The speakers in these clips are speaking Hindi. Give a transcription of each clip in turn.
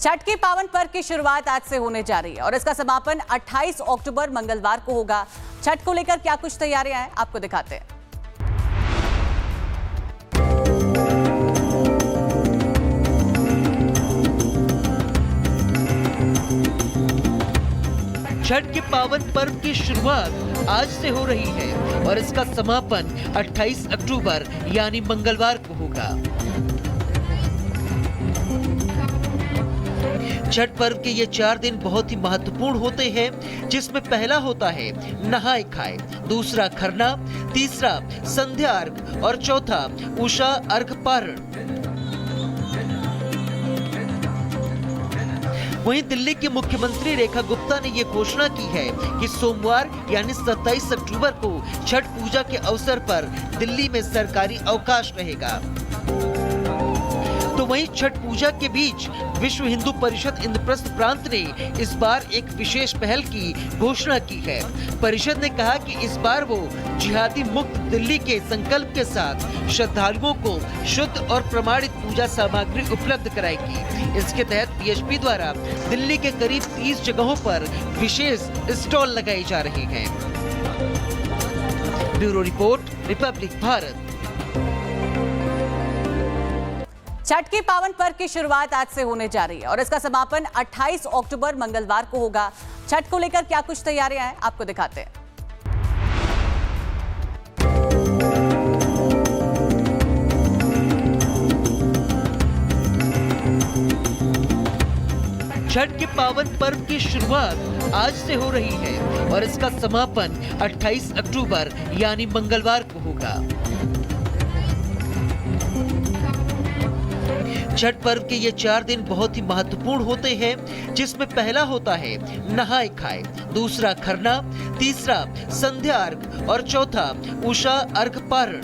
छठ के पावन पर्व की शुरुआत आज से होने जा रही है और इसका समापन 28 अक्टूबर मंगलवार को होगा। छठ को लेकर क्या कुछ तैयारियां हैं आपको दिखाते हैं। छठ के पावन पर्व की शुरुआत आज से हो रही है और इसका समापन 28 अक्टूबर यानी मंगलवार को होगा। छठ पर्व के ये 4 दिन बहुत ही महत्वपूर्ण होते हैं, जिसमें पहला होता है नहाए खाए, दूसरा खरना, तीसरा संध्या अर्घ और चौथा उषा अर्घ पारण। वहीं दिल्ली की मुख्यमंत्री रेखा गुप्ता ने ये घोषणा की है कि सोमवार यानी 27 अक्टूबर को छठ पूजा के अवसर पर दिल्ली में सरकारी अवकाश रहेगा। तो वहीं छठ पूजा के बीच विश्व हिंदू परिषद इंद्रप्रस्थ प्रांत ने इस बार एक विशेष पहल की घोषणा की है। परिषद ने कहा कि इस बार वो जिहादी मुक्त दिल्ली के संकल्प के साथ श्रद्धालुओं को शुद्ध और प्रमाणित पूजा सामग्री उपलब्ध कराएगी। इसके तहत पीएचपी द्वारा दिल्ली के करीब 30 जगहों पर विशेष स्टॉल लगाए जा रहे हैं। Bureau report, Republic Bharat. Chhath के पावन पर्व की शुरुआत आज से होने जा रही है और इसका समापन 28 अक्टूबर मंगलवार को होगा। छठ को लेकर क्या कुछ तैयारियां हैं आपको दिखाते हैं। छठ के पावन पर्व की शुरुआत आज से हो रही है और इसका समापन 28 अक्टूबर यानी मंगलवार को होगा। छठ पर्व के ये 4 दिन बहुत ही महत्वपूर्ण होते हैं, जिसमें पहला होता है नहाए खाए, दूसरा खरना, तीसरा संध्या अर्घ और चौथा उषा अर्घ पारण।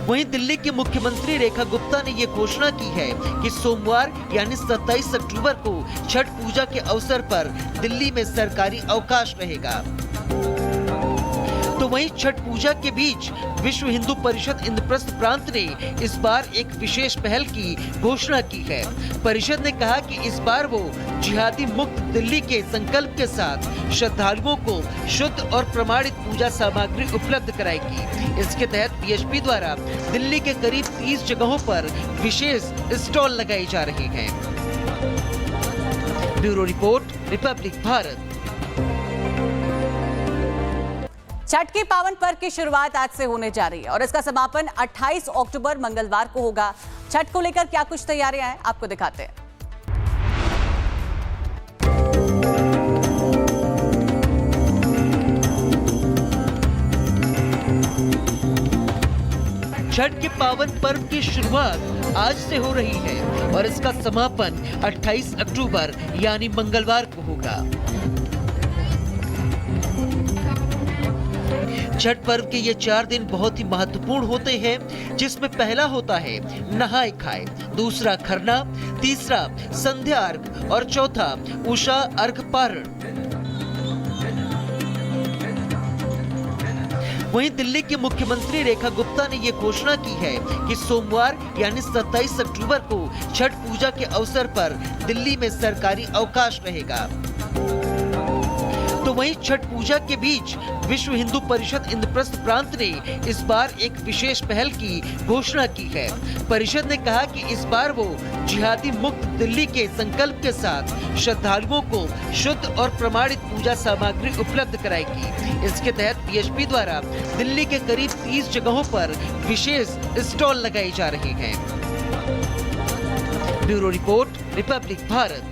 वहीं दिल्ली की मुख्यमंत्री रेखा गुप्ता ने ये घोषणा की है कि सोमवार यानी 27 अक्टूबर को छठ पूजा के अवसर पर दिल्ली में सरकारी अवकाश रहेगा। तो वहीं छठ पूजा के बीच विश्व हिंदू परिषद इंद्रप्रस्थ प्रांत ने इस बार एक विशेष पहल की घोषणा की है। परिषद ने कहा कि इस बार वो जिहादी मुक्त दिल्ली के संकल्प के साथ श्रद्धालुओं को शुद्ध और प्रमाणित पूजा सामग्री उपलब्ध कराएगी। इसके तहत पीएचपी द्वारा दिल्ली के करीब 30 जगहों पर विशेष स्टॉल लगाए जा रहे हैं। Bureau report, Republic Bharat. Chhath के पावन पर्व की शुरुआत आज से होने जा रही है और इसका समापन 28 अक्टूबर मंगलवार को होगा। छठ को लेकर क्या कुछ तैयारियां हैं आपको दिखाते हैं। छठ के पावन पर्व की शुरुआत आज से हो रही है और इसका समापन 28 अक्टूबर यानी मंगलवार को होगा। छठ पर्व के ये 4 दिन बहुत ही महत्वपूर्ण होते हैं, जिसमें पहला होता है नहाए खाए, दूसरा खरना, तीसरा संध्या अर्घ और चौथा उषा अर्घ पारण। वहीं दिल्ली की मुख्यमंत्री रेखा गुप्ता ने ये घोषणा की है कि सोमवार यानी 27 अक्टूबर को छठ पूजा के अवसर पर दिल्ली में सरकारी अवकाश रहेगा। तो वहीं छठ पूजा के बीच विश्व हिंदू परिषद इंद्रप्रस्थ प्रांत ने इस बार एक विशेष पहल की घोषणा की है। परिषद ने कहा कि इस बार वो जिहादी मुक्त दिल्ली के संकल्प के साथ श्रद्धालुओं को शुद्ध और प्रमाणित पूजा सामग्री उपलब्ध कराएगी। इसके तहत पीएचपी द्वारा दिल्ली के करीब 30 जगहों पर विशेष स्टॉल लगाए जा रहे हैं। Bureau report, Republic Bharat.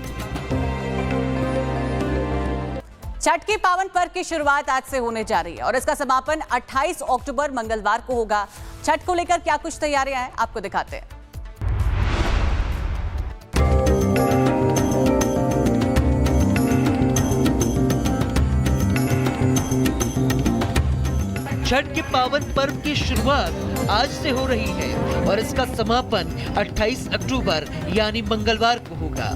Chhath के पावन पर्व की शुरुआत आज से होने जा रही है और इसका समापन 28 अक्टूबर मंगलवार को होगा। छठ को लेकर क्या कुछ तैयारियां हैं आपको दिखाते हैं। छठ के पावन पर्व की शुरुआत आज से हो रही है और इसका समापन 28 अक्टूबर यानी मंगलवार को होगा।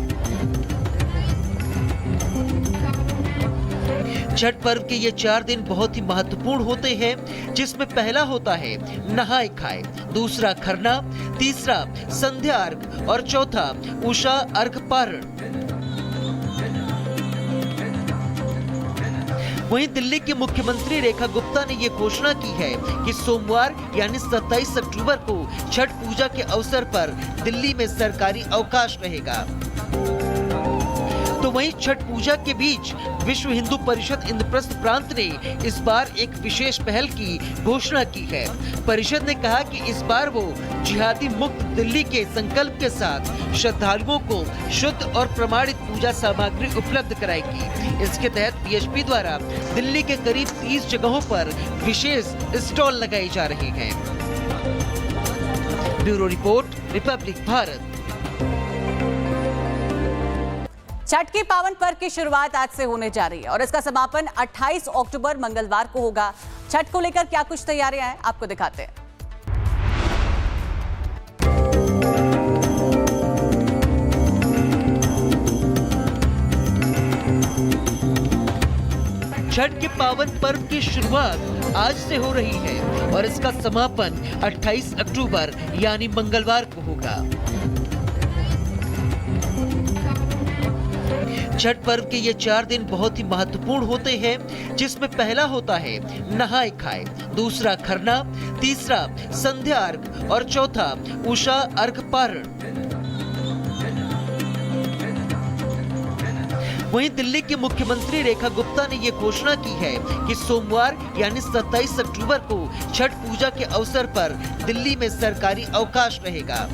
छठ पर्व के ये 4 दिन बहुत ही महत्वपूर्ण होते हैं, जिसमें पहला होता है नहाय खाए, दूसरा खरना, तीसरा संध्या अर्घ और चौथा उषा अर्घ पारण। वहीं दिल्ली की मुख्यमंत्री रेखा गुप्ता ने ये घोषणा की है कि सोमवार यानी 27 अक्टूबर को छठ पूजा के अवसर पर दिल्ली में सरकारी अवकाश रहेगा। तो वहीं छठ पूजा के बीच विश्व हिंदू परिषद इंद्रप्रस्थ प्रांत ने इस बार एक विशेष पहल की घोषणा की है। परिषद ने कहा कि इस बार वो जिहादी मुक्त दिल्ली के संकल्प के साथ श्रद्धालुओं को शुद्ध और प्रमाणित पूजा सामग्री उपलब्ध कराएगी। इसके तहत बीएचपी द्वारा दिल्ली के करीब 30 जगहों पर विशेष स्टॉल लगाए जा रहे हैं। Bureau report, Republic Bharat. Chhath के पावन पर्व की शुरुआत आज से होने जा रही है और इसका समापन 28 अक्टूबर मंगलवार को होगा। छठ को लेकर क्या कुछ तैयारियां हैं, आपको दिखाते हैं। छठ के पावन पर्व की शुरुआत आज से हो रही है और इसका समापन 28 अक्टूबर यानी मंगलवार को होगा। छठ पर्व के ये 4 दिन बहुत ही महत्वपूर्ण होते हैं, जिसमें पहला होता है नहाय खाए, दूसरा खरना, तीसरा संध्या अर्घ और चौथा उषा अर्घ पारण। वहीं दिल्ली की मुख्यमंत्री रेखा गुप्ता ने ये घोषणा की है कि सोमवार यानी 27 अक्टूबर को छठ पूजा के अवसर पर दिल्ली में सरकारी अवकाश रहेगा।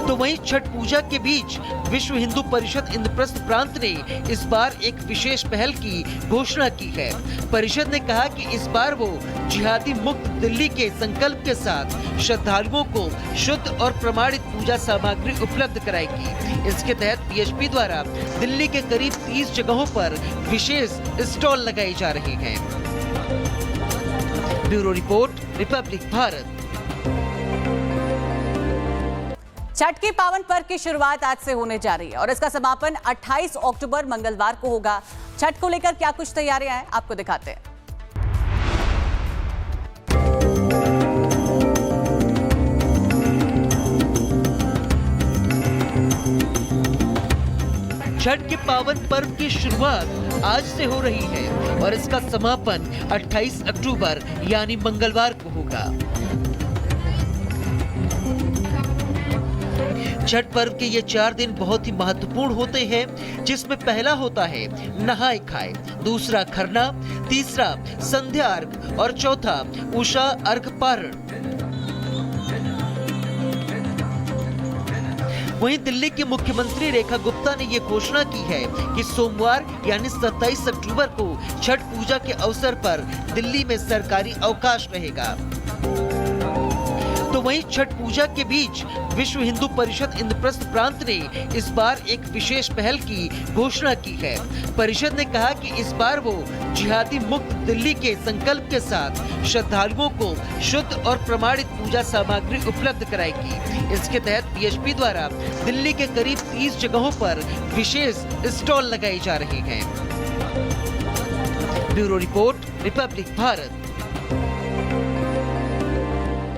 तो वहीं छठ पूजा के बीच विश्व हिंदू परिषद इंद्रप्रस्थ प्रांत ने इस बार एक विशेष पहल की घोषणा की है। परिषद ने कहा कि इस बार वो जिहादी मुक्त दिल्ली के संकल्प के साथ श्रद्धालुओं को शुद्ध और प्रमाणित पूजा सामग्री उपलब्ध कराएगी। इसके तहत बीएचपी द्वारा दिल्ली के करीब 30 जगहों पर विशेष स्टॉल लगाए जा रहे हैं। Bureau report, Republic Bharat. Chhath के पावन पर्व की शुरुआत आज से होने जा रही है और इसका समापन 28 अक्टूबर मंगलवार को होगा। छठ को लेकर क्या कुछ तैयारियां हैं, आपको दिखाते हैं। छठ के पावन पर्व की शुरुआत आज से हो रही है और इसका समापन 28 अक्टूबर यानी मंगलवार को होगा। छठ पर्व के ये 4 दिन बहुत ही महत्वपूर्ण होते हैं, जिसमें पहला होता है नहाय खाए, दूसरा खरना, तीसरा संध्या अर्घ और चौथा उषा अर्घ पारण। वहीं दिल्ली की मुख्यमंत्री रेखा गुप्ता ने ये घोषणा की है कि सोमवार यानी 27 अक्टूबर को छठ पूजा के अवसर पर दिल्ली में सरकारी अवकाश रहेगा। तो वहीं छठ पूजा के बीच विश्व हिंदू परिषद इंद्रप्रस्थ प्रांत ने इस बार एक विशेष पहल की घोषणा की है। परिषद ने कहा कि इस बार वो जिहादी मुक्त दिल्ली के संकल्प के साथ श्रद्धालुओं को शुद्ध और प्रमाणित पूजा सामग्री उपलब्ध कराएगी। इसके तहत बीएचपी द्वारा दिल्ली के करीब 30 जगहों पर विशेष स्टॉल लगाए जा रहे हैं। Bureau report, Republic Bharat.